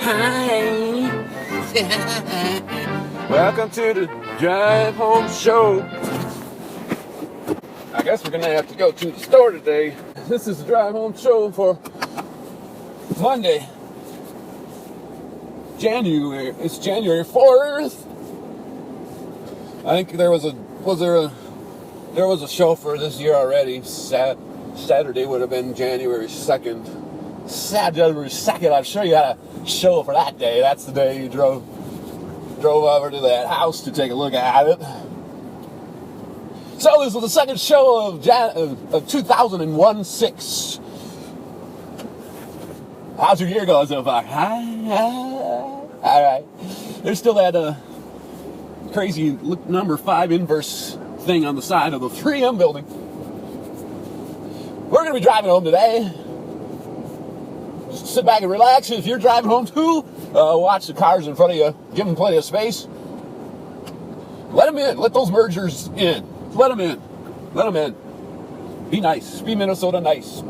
Hi. Welcome to the Drive Home Show. I guess we're going to have to go to the store today. This is the Drive Home Show for Monday, January. It's January 4th. I think there was a show for this year already. Saturday would have been January 2nd. January 2nd, I'm sure you had a show for that day. That's the day you drove over to that house to take a look at it. So this was the second show of 2001-6. How's your year going so far? All right. There's still that crazy number 5 inverse thing on the side of the 3M building. We're going to be driving home today. Just sit back and relax. If you're driving home too, watch the cars in front of you. Give them plenty of space. Let them in. Let those mergers in. Let them in. Let them in. Be nice. Be Minnesota nice.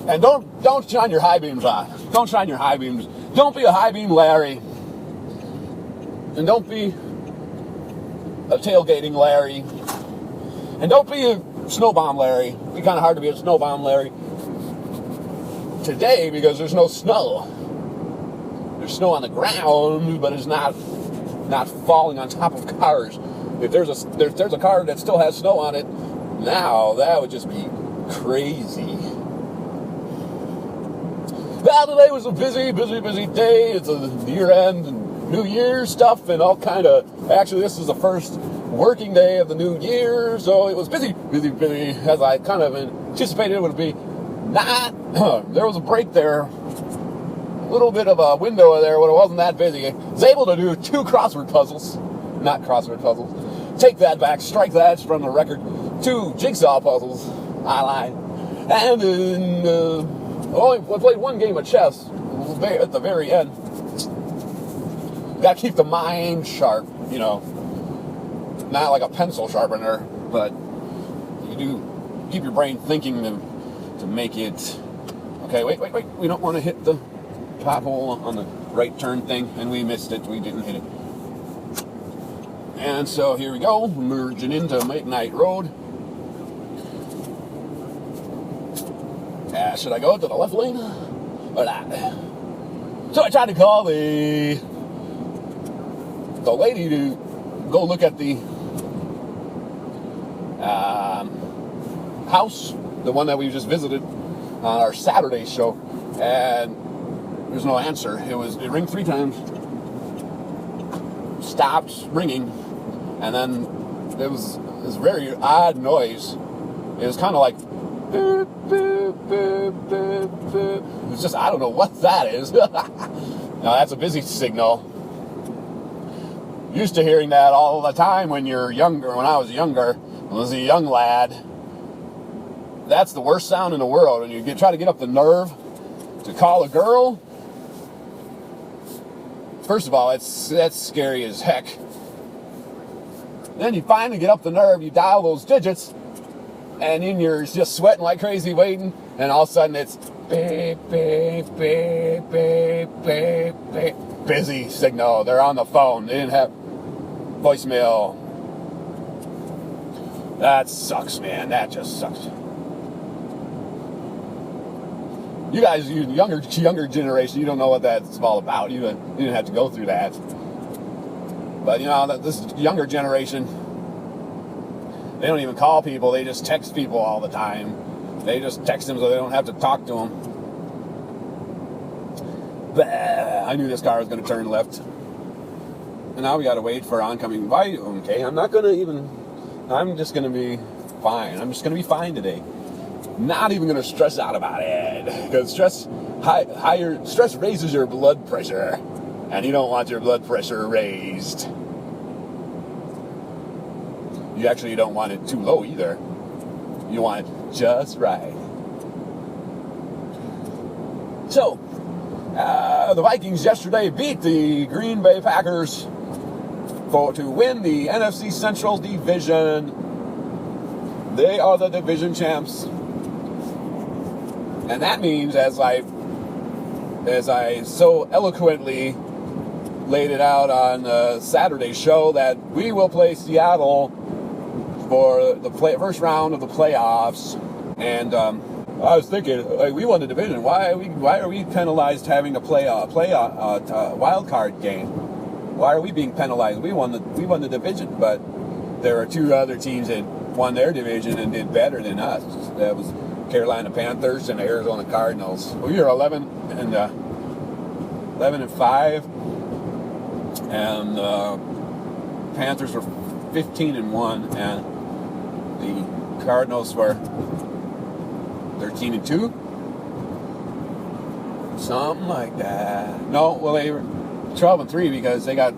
And don't shine your high beams on. Don't shine your high beams. Don't be a high beam Larry. And don't be a tailgating Larry. And don't be a snow bomb Larry. It'd be kind of hard to be a snow bomb Larry today because there's no snow. There's snow on the ground, but it's not falling on top of cars. If there's a car that still has snow on it, now that would just be crazy. Well, today was a busy day. It's a year-end and New Year's stuff and all kind of. Actually, this is the first working day of the new year, so it was busy, as I kind of anticipated it would be. There was a break there, a little bit of a window there when it wasn't that busy. I was able to do 2 crossword puzzles, not crossword puzzles. Take that back, strike that from the record. 2 jigsaw puzzles. I lied. And I played 1 game of chess at the very end. Got to keep the mind sharp, you know. Not like a pencil sharpener, but you do keep your brain thinking to make it. Okay, wait. We don't want to hit the pothole on the right turn thing, and we missed it. We didn't hit it. And so here we go, merging into Midnight Road. Should I go to the left lane or not? So I tried to call the lady to go look at the house, the one that we just visited on our Saturday show, and there's no answer. It rang 3 times, stopped ringing, and then there was this very odd noise. It was kind of like boop, boop, boop, boop, boop. It's just, I don't know what that is. No, that's a busy signal. Used to hearing that all the time when you're younger. When I was younger, I was a young lad. That's the worst sound in the world. When you try to get up the nerve to call a girl. First of all, that's scary as heck. Then you finally get up the nerve, you dial those digits, and then you're just sweating like crazy waiting, and all of a sudden it's beep, beep, beep, beep, beep, beep. Busy signal. They're on the phone. They didn't have voicemail. That sucks, man. That just sucks. You guys, you younger generation, you don't know what that's all about. You didn't have to go through that. But you know, this younger generation, they don't even call people. They just text people all the time. They just text them so they don't have to talk to them. But I knew this car was going to turn left. And now we got to wait for oncoming light. Okay, I'm just going to be fine. I'm just going to be fine today. Not even going to stress out about it. Because stress raises your blood pressure. And you don't want your blood pressure raised. You actually don't want it too low either. You want it just right. So, the Vikings yesterday beat the Green Bay Packers to win the NFC Central Division. They are the division champs. And that means, as I as I so eloquently laid it out on Saturday's show, that we will play Seattle for the first round of the playoffs. And I was thinking, like, we won the division. Why are we penalized having to play a wild card game? Why are we being penalized? We won the division, but there are two other teams that won their division and did better than us. That was Carolina Panthers and the Arizona Cardinals. We were 11 and 5, and Panthers were 15-1, and the Cardinals were 13-2, something like that. No, well, they were 12-3 because they got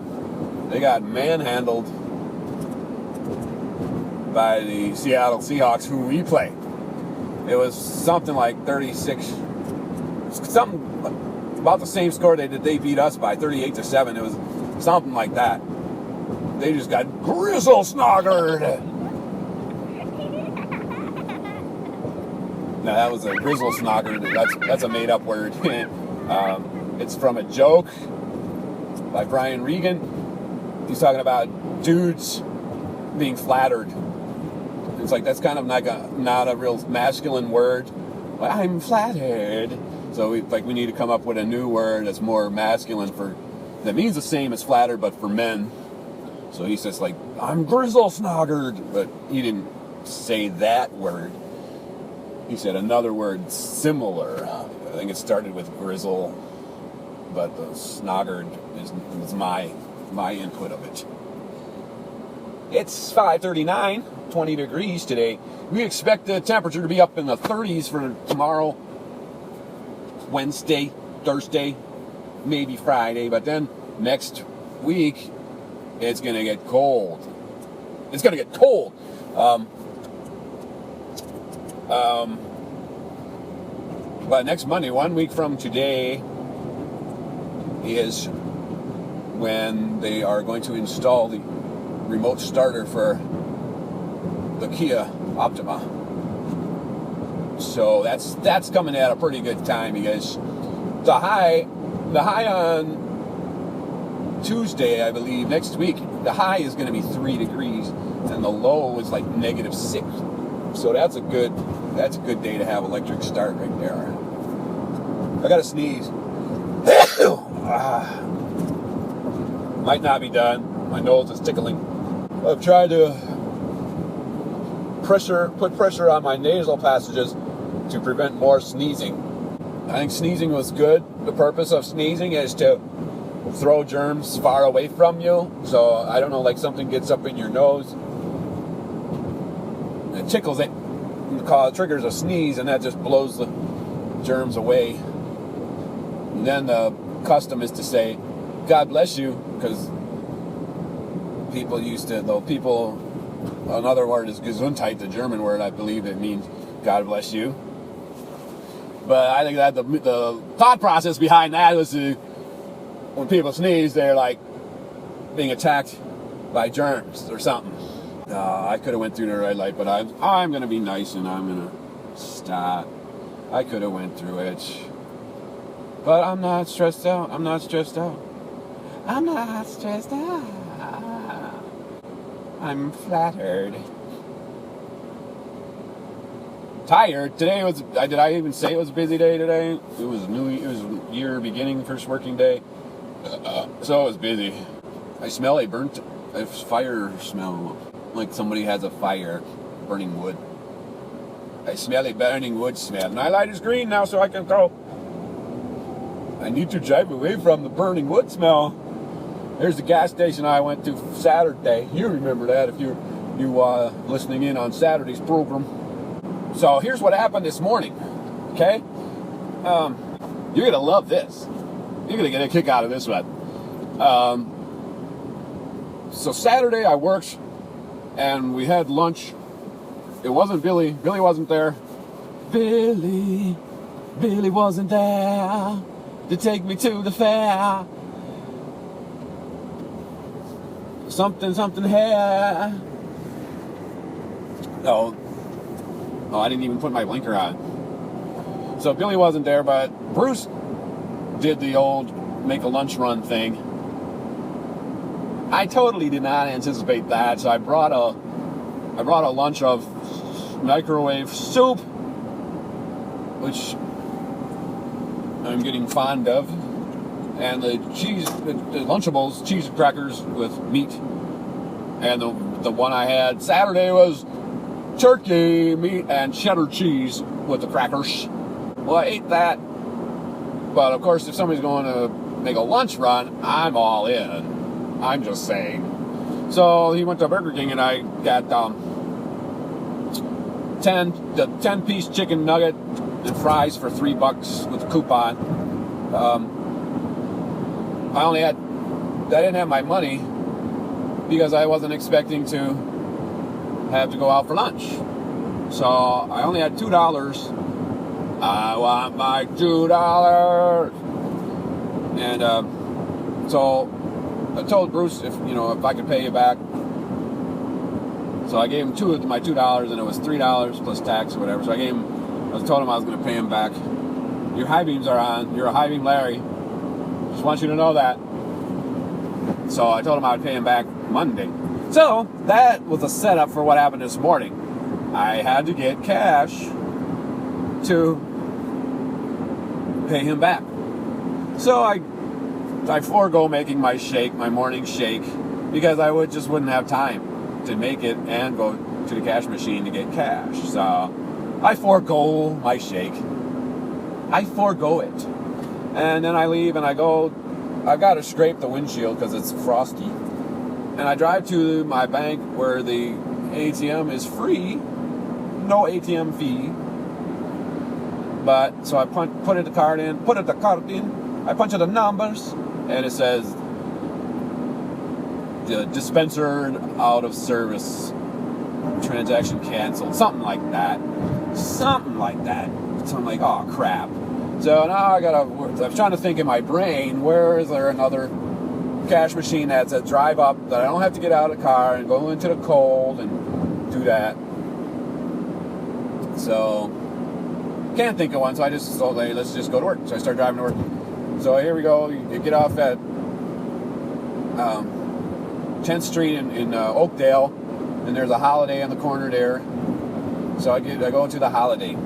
manhandled by the Seattle Seahawks, who we play. It was something like 36, something about the same score they beat us by, 38-7. It was something like that. They just got grizzle snoggered. Now, that was a grizzle snoggered. That's a made-up word. It's from a joke by Brian Regan. He's talking about dudes being flattered. It's like, that's kind of like not a real masculine word. Well, I'm flattered. So we need to come up with a new word that's more masculine that means the same as flattered, but for men. So he says, like, I'm grizzle snoggered, but he didn't say that word. He said another word similar. I think it started with grizzle, but the snoggered is my input of it. It's 5:39, 20 degrees today. We expect the temperature to be up in the 30s for tomorrow, Wednesday, Thursday, maybe Friday, but then next week it's going to get cold. It's going to get cold. But next Monday, 1 week from today, is when they are going to install the remote starter for the Kia Optima. So that's coming at a pretty good time, because the high on Tuesday, I believe, next week, the high is going to be 3 degrees and the low is like -6. So that's a good day to have electric start right there. I gotta sneeze. Might not be done. My nose is tickling. I've tried to put pressure on my nasal passages to prevent more sneezing. I think sneezing was good. The purpose of sneezing is to throw germs far away from you. So I don't know, like something gets up in your nose, it tickles it, triggers a sneeze, and that just blows the germs away. And then the custom is to say, God bless you, because another word is Gesundheit, the German word, I believe it means God bless you. But I think that the thought process behind that was when people sneeze, they're like being attacked by germs or something. I could have went through the red light, but I'm going to be nice and I'm going to stop. I could have went through it. But I'm not stressed out. I'm not stressed out. I'm flattered. Tired. Today was. Did I even say it was a busy day today? It was year beginning, first working day. So it was busy. I smell a fire smell, like somebody has a fire, burning wood. I smell a burning wood smell. My light is green now, so I can go. I need to drive away from the burning wood smell. There's the gas station I went to Saturday. You remember that if you listening in on Saturday's program. So here's what happened this morning. Okay, you're gonna love this. You're gonna get a kick out of this one. So Saturday I worked, and we had lunch. It wasn't Billy. Billy wasn't there. Billy wasn't there to take me to the fair. Something here. Oh, I didn't even put my blinker on. So Billy wasn't there, but Bruce did the old make a lunch run thing. I totally did not anticipate that, so I brought a lunch of microwave soup, which I'm getting fond of, and the Lunchables cheese crackers with meat, and the one I had Saturday was turkey meat and cheddar cheese with the crackers. Well, I ate that, but of course, if somebody's going to make a lunch run, I'm all in. I'm just saying. So he went to Burger King, and I got the 10-piece chicken nugget and fries for $3 with a coupon. I didn't have my money because I wasn't expecting to have to go out for lunch. So I only had $2. I want my $2. And so I told Bruce if I could pay you back. So I gave him my $2, and it was $3 plus tax or whatever. So I told him I was going to pay him back. Your high beams are on. You're a high beam Larry. Just want you to know that. So I told him I would pay him back Monday. So that was a setup for what happened this morning. I had to get cash to pay him back. So I forego making my morning shake, because I just wouldn't have time to make it and go to the cash machine to get cash. So I forego my shake. I forego it. And then I leave and I go, I've got to scrape the windshield because it's frosty. And I drive to my bank where the ATM is free, no ATM fee. But, so I put the card in, I punch in the numbers, and it says, the dispenser out of service, transaction canceled, something like that. So I'm like, oh crap. So now I'm trying to think in my brain, where is there another cash machine that's a drive up that I don't have to get out of the car and go into the cold and do that. So can't think of one, so I just thought, hey, let's just go to work. So I start driving to work. So here we go. You get off at 10th Street in Oakdale, and there's a Holiday on the corner there. So I go to the Holiday.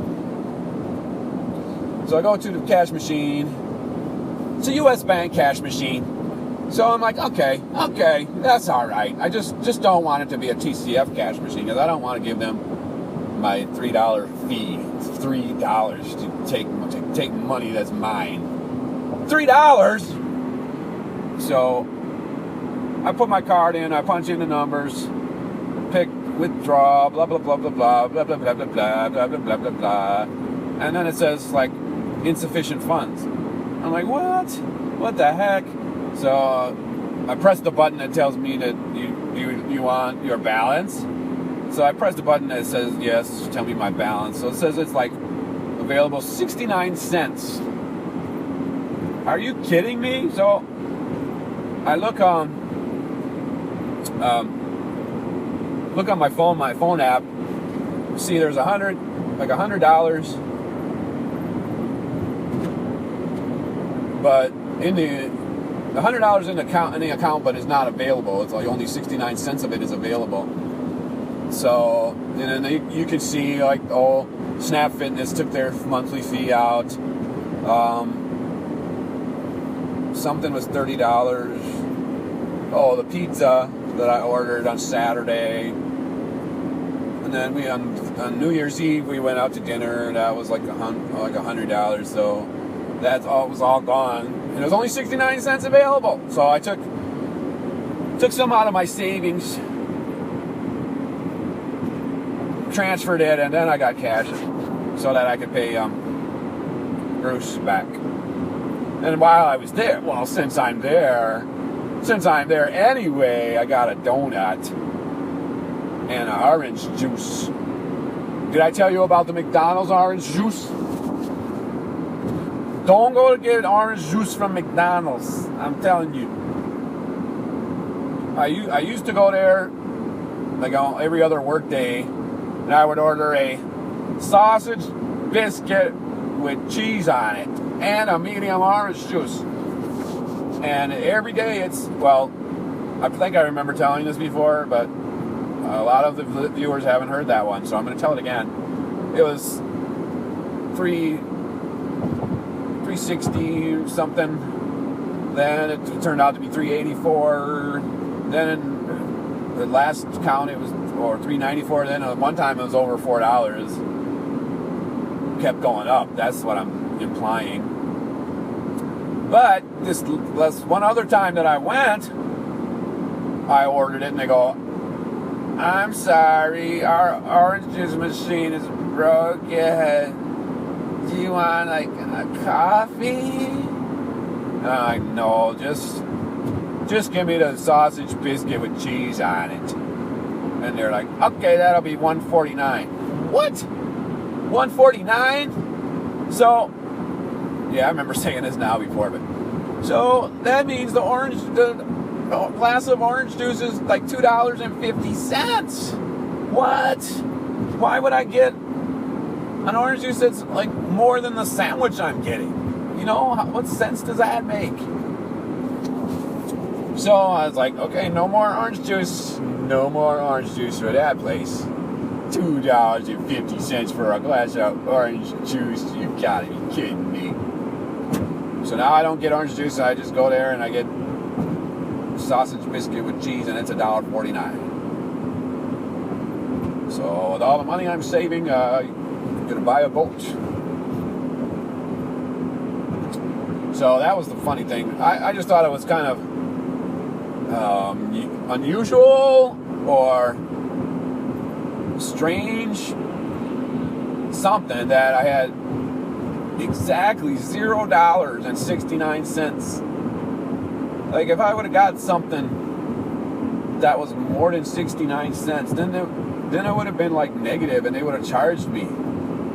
So I go to the cash machine. It's a U.S. Bank cash machine. So I'm like, okay, that's all right. I just don't want it to be a TCF cash machine, because I don't want to give them my $3 fee. $3 to take money that's mine. $3. So I put my card in, I punch in the numbers, pick withdraw, blah blah blah blah blah blah blah blah blah blah blah blah blah blah blah, and then it says like insufficient funds. I'm like, what the heck? So I press the button that tells me that you want your balance. So I press the button that says yes, tell me my balance. So it says it's like available 69 cents. Are you kidding me? So I look on my phone app, see there's $100. But in the $100 in the account, but it's not available. It's like only 69 cents of it is available. So, and then you can see like, oh, Snap Fitness took their monthly fee out. Something was $30. Oh, the pizza that I ordered on Saturday. And then on New Year's Eve we went out to dinner, and that was like $100. So that was all gone, and it was only 69 cents available. So I took some out of my savings, transferred it, and then I got cash so that I could pay Bruce back. And while I was there, well, since I'm there anyway, I got a donut and an orange juice. Did I tell you about the McDonald's orange juice? Don't go to get orange juice from McDonald's. I'm telling you. I used to go there like every other work day, and I would order a sausage biscuit with cheese on it. and a medium orange juice. And every day it's, well, I think I remember telling this before, but a lot of the viewers haven't heard that one, so I'm going to tell it again. It was $360 or something. Then it turned out to be $384. Then the last count it was, or $394. Then one time it was over $4. Kept going up. That's what I'm implying. But this one other time that I went, I ordered it and they go, "I'm sorry, our orange juice machine is broken. Do you want like a coffee?" And I'm like, "No, just give me the sausage biscuit with cheese on it." And they're like, "Okay, that'll be $149. What? $149? So, yeah, I remember saying this now before, but so that means the glass of orange juice is like $2.50. What? Why would I get an orange juice that's like more than the sandwich I'm getting? You know, what sense does that make? So I was like, okay, no more orange juice. No more orange juice for that place. $2.50 for a glass of orange juice. You gotta be kidding me. So now I don't get orange juice. I just go there and I get sausage biscuit with cheese, and it's $1.49. So with all the money I'm saving, I'm gonna buy a boat. So that was the funny thing. I just thought it was kind of unusual or strange, something that I had exactly $0.69. Like if I would have got something that was more than 69 cents, then it would have been like negative, and they would have charged me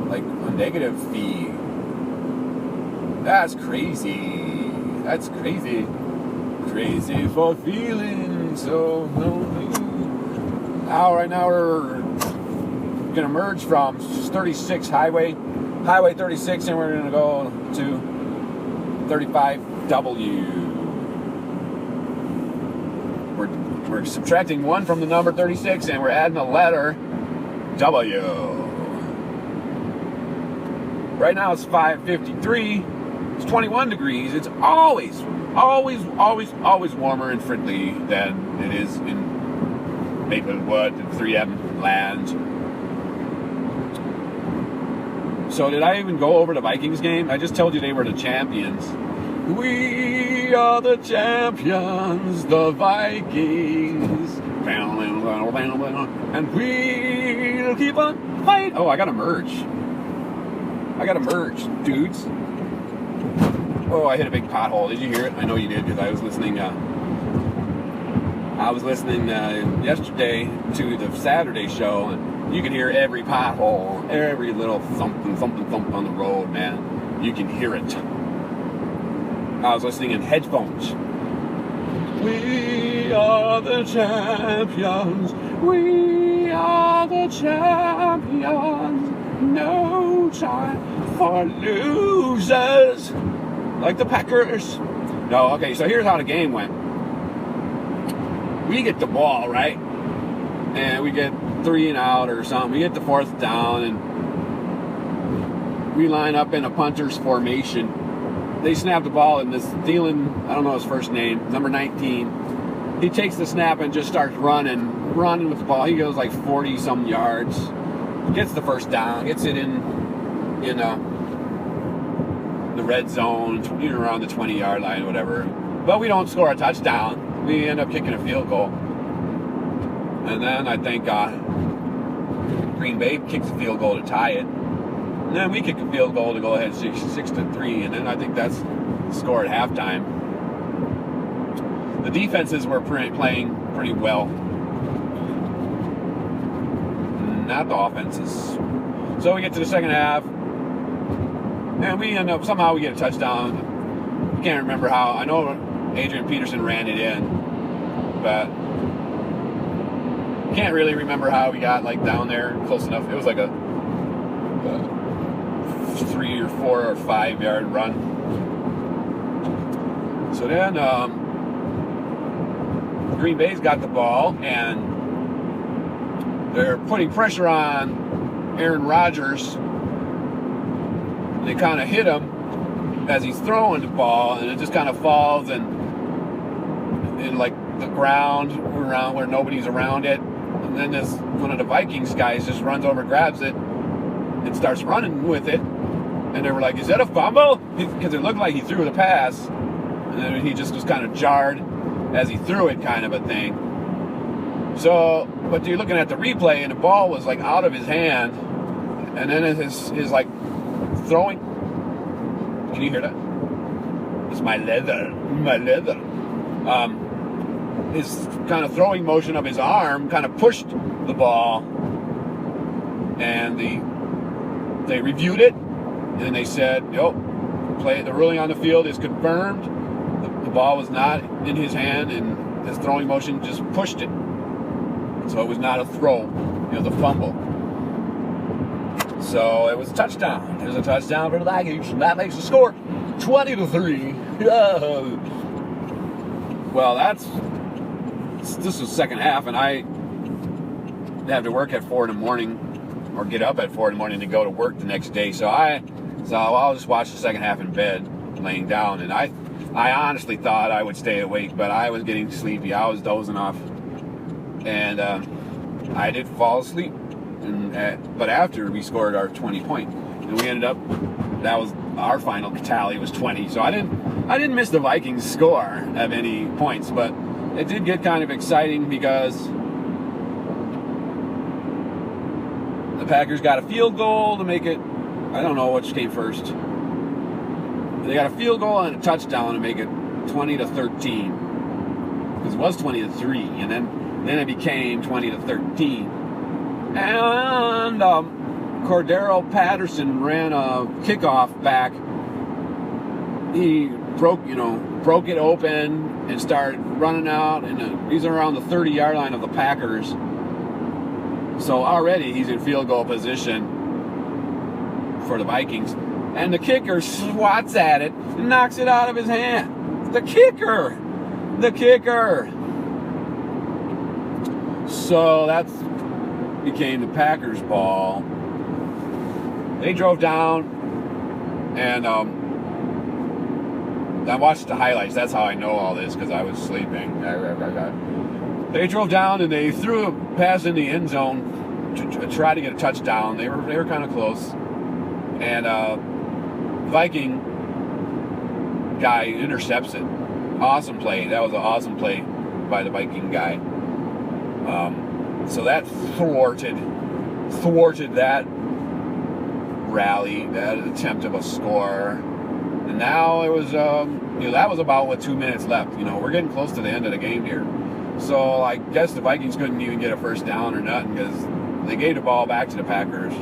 like a negative fee. That's crazy. That's crazy. Crazy for feeling so lonely. Right now we're gonna merge from 36 Highway 36, and we're gonna go to 35W. We're subtracting 1 from the number 36, and we're adding a letter W. Right now it's 5:53. It's 21 degrees. It's always warmer in Fridley than it is in Maplewood and 3M land. So did I even go over the Vikings game? I just told you they were the champions. We are the champions, the Vikings. And we'll keep on fighting. Oh, I got to merge, dudes. Oh, I hit a big pothole. Did you hear it? I know you did, because I was listening. Yesterday to the Saturday show, and you can hear every pothole, every little thump on the road, man. You can hear it. I was listening in headphones. We are the champions. We are the champions. No time for losers. Like the Packers. No, okay, so here's how the game went. We get the ball, right? And we get 3 and out or something. We get the 4th down, and we line up in a punter's formation. They snap the ball, and this Thielen, I don't know his first name, number 19, he takes the snap and just starts running with the ball. He goes like 40-some yards, gets the 1st down, gets it in the red zone, around the 20-yard line, whatever. But we don't score a touchdown. We end up kicking a field goal. And then I think Green Bay kicks a field goal to tie it. And then we kick a field goal to go ahead 6-3. And then I think that's the score at halftime. The defenses were playing pretty well. Not the offenses. So we get to the second half. And we end up, somehow we get a touchdown. I can't remember how. I know Adrian Peterson ran it in, but can't really remember how we got like down there close enough. It was like a 3 or 4 or 5 yard run. So then Green Bay's got the ball, and they're putting pressure on Aaron Rodgers. They kind of hit him as he's throwing the ball, and it just kind of falls in like the ground around where nobody's around it. And then one of the Vikings guys just runs over, grabs it, and starts running with it. And they were like, "Is that a fumble?" Because it looked like he threw the pass, and then he just was kind of jarred as he threw it, kind of a thing. So, but you're looking at the replay, and the ball was like out of his hand, and then his like throwing. Can you hear that? It's my leather. His kind of throwing motion of his arm kind of pushed the ball, and they reviewed it, and they said, "Nope, the ruling on the field is confirmed. The ball was not in his hand, and his throwing motion just pushed it. So it was not a throw, the fumble." So it was a touchdown. It was a touchdown for the Vikings, and that makes the score 20-3. Well, this was second half, and I have to work at 4 in the morning, or get up at 4 in the morning to go to work the next day. So I'll just watch the second half in bed, laying down. And I honestly thought I would stay awake, but I was getting sleepy. I was dozing off, and I did fall asleep. But after we scored our 20 point, and we ended up, that was our final tally was 20. So I didn't miss the Vikings score of any points, but it did get kind of exciting because the Packers got a field goal to make it, I don't know which came first. They got a field goal and a touchdown to make it 20-13. Because it was 20-3, and then it became 20-13. And Cordero Patterson ran a kickoff back. He broke it open and started running out, and he's around the 30-yard line of the Packers. So already he's in field goal position for the Vikings. And the kicker swats at it and knocks it out of his hand. The kicker! So that became the Packers' ball. They drove down, and I watched the highlights. That's how I know all this, because I was sleeping. They drove down, and they threw a pass in the end zone to try to get a touchdown. They were kind of close. And Viking guy intercepts it. Awesome play. That was an awesome play by the Viking guy. So that thwarted that rally, that attempt of a score. And now it was, that was about 2 minutes left. We're getting close to the end of the game here. So I guess the Vikings couldn't even get a first down or nothing, because they gave the ball back to the Packers.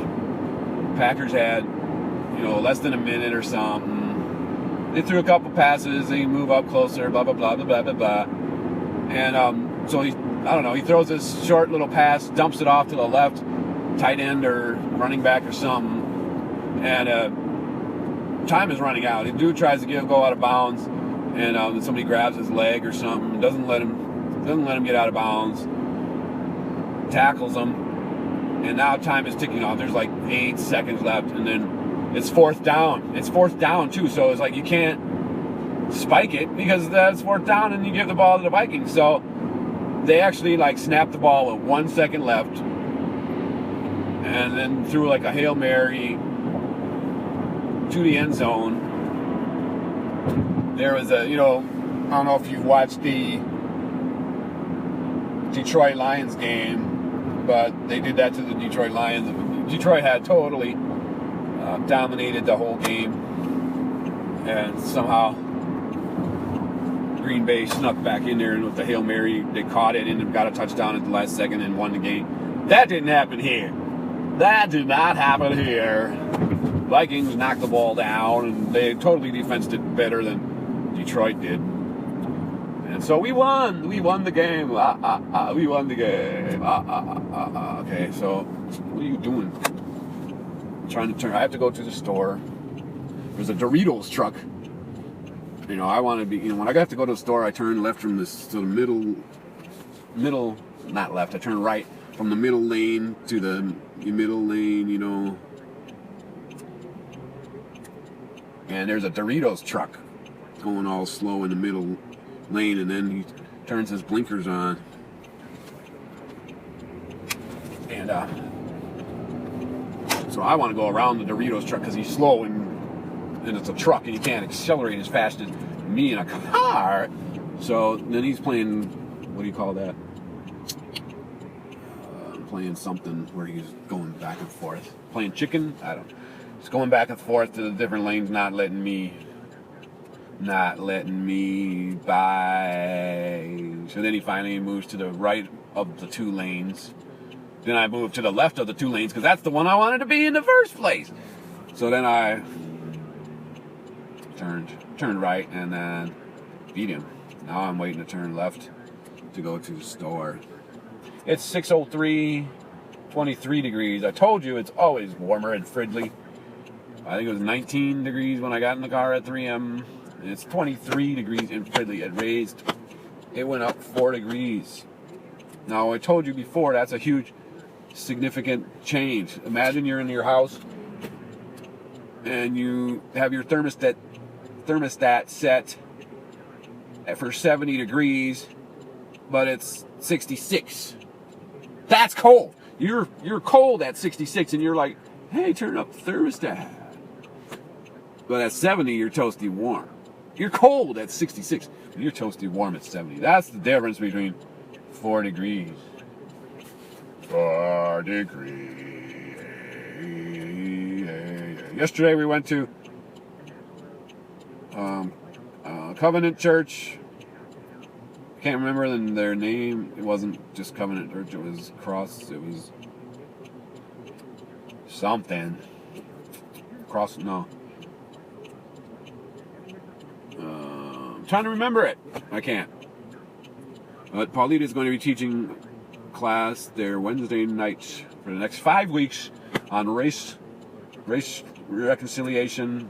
Packers had, less than a minute or something. They threw a couple passes. They move up closer, blah, blah, blah, blah, blah, blah. And so he throws this short little pass, dumps it off to the left, tight end or running back or something. And time is running out. The dude tries to go out of bounds, and somebody grabs his leg or something, doesn't let him get out of bounds, tackles him, and now time is ticking off. There's like 8 seconds left, and then it's fourth down. It's fourth down too, so it's like you can't spike it because that's fourth down, and you give the ball to the Vikings. So they actually snapped the ball with 1 second left, and then threw like a Hail Mary to the end zone. There was I don't know if you've watched the Detroit Lions game, but they did that to the Detroit Lions. Detroit had totally dominated the whole game, and somehow Green Bay snuck back in there, and with the Hail Mary, they caught it and got a touchdown at the last second and won the game. That didn't happen here. That did not happen here. Vikings knocked the ball down, and they totally defensed it better than Detroit did. And so we won. We won the game. We won the game. Okay, so what are you doing? I'm trying to turn. I have to go to the store. There's a Doritos truck You know, I want to be, you know, when I have to go to the store, I turn left from this to the middle, not left, I turn right from the middle lane to the middle lane, you know. And there's a Doritos truck going all slow in the middle lane, and then he turns his blinkers on. And so I want to go around the Doritos truck because he's slow and it's a truck and he can't accelerate as fast as me in a car. So then he's playing, what do you call that? Playing something where he's going back and forth. Playing chicken? I don't know. He's going back and forth to the different lanes, not letting me by. So then he finally moves to the right of the 2 lanes. Then I moved to the left of the 2 lanes because that's the one I wanted to be in the first place. So then I turned right and then beat him. Now I'm waiting to turn left to go to the store. It's 6:03, 23 degrees. I told you it's always warmer in Fridley. I think it was 19 degrees when I got in the car at 3 a.m. And it's 23 degrees in Fridley. It went up 4 degrees. Now, I told you before, that's a huge, significant change. Imagine you're in your house and you have your thermostat set for 70 degrees, but it's 66. That's cold. You're cold at 66 and you're like, hey, turn up the thermostat. But at 70, you're toasty warm. You're cold at 66, but you're toasty warm at 70. That's the difference between 4 degrees. 4 degrees. Yesterday we went to Covenant Church. Can't remember their name. It wasn't just Covenant Church. It was Cross. It was something. Cross. No. I'm trying to remember it. I can't. But Paulita is going to be teaching class there Wednesday night for the next 5 weeks on race reconciliation,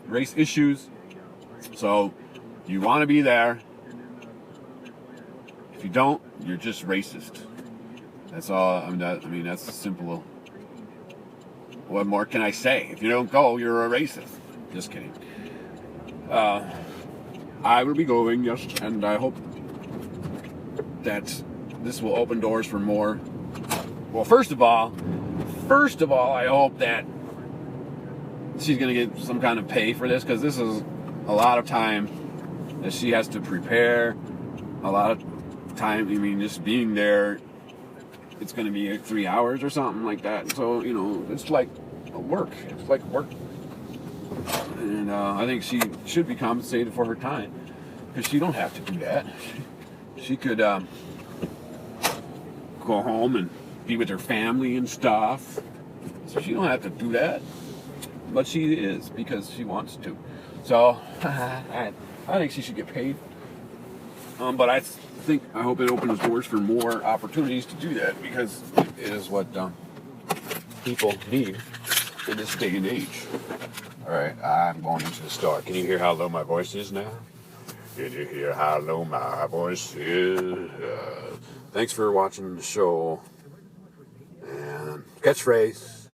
race issues. So you want to be there. If you don't, you're just racist. That's all. I mean, that's simple. What more can I say? If you don't go, you're a racist. Just kidding. I will be going, yes, and I hope that this will open doors for more. Well, first of all, I hope that she's going to get some kind of pay for this, because this is a lot of time that she has to prepare. A lot of time, I mean, just being there, it's going to be 3 hours or something like that. So, you know, it's like work. It's like work. And I think she should be compensated for her time, because she don't have to do that. She could go home and be with her family and stuff. So she don't have to do that, but she is, because she wants to. So I think she should get paid. But I hope it opens doors for more opportunities to do that, because it is what people need in this day and age. All right, I'm going into the store. Can you hear how low my voice is now? Can you hear how low my voice is? Thanks for watching the show. And catchphrase.